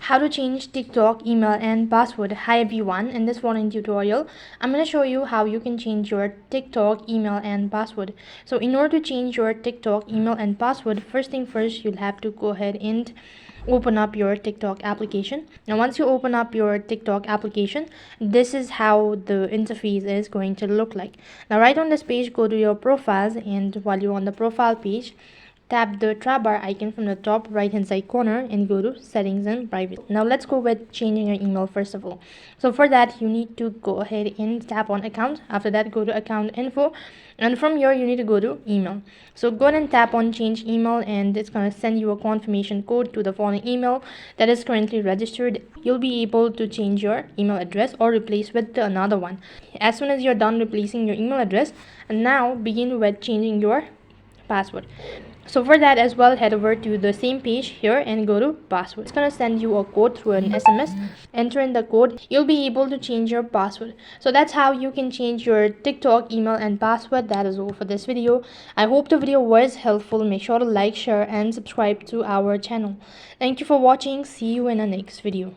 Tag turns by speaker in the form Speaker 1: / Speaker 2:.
Speaker 1: How to change TikTok email and password. Hi everyone, in this following tutorial I'm going to show you how you can change your TikTok email and password. So in order to change your TikTok email and password, first thing first, you'll have to go ahead and open up your TikTok application. Now once you open up your TikTok application, this is how the interface is going to look like. Now right on this page, go to your profiles, and while you're on the profile page, tap the tab bar icon from the top right hand side corner and go to settings and privacy. Now let's go with changing your email first of all. So for that, you need to go ahead and tap on account. After that, go to account info, and from here you need to go to email. So go ahead and tap on change email, and it's going to send you a confirmation code to the following email that is currently registered. You'll be able to change your email address or replace with another one. As soon as you're done replacing your email address, and now begin with changing your password. So for that as well, head over to the same page here and go to password. It's gonna send you a code through an SMS. Enter in the code, you'll be able to change your password. So that's how you can change your TikTok email and password. That is all for this video. I hope the video was helpful. Make sure to like, share and subscribe to our channel. Thank you for watching. See you in the next video.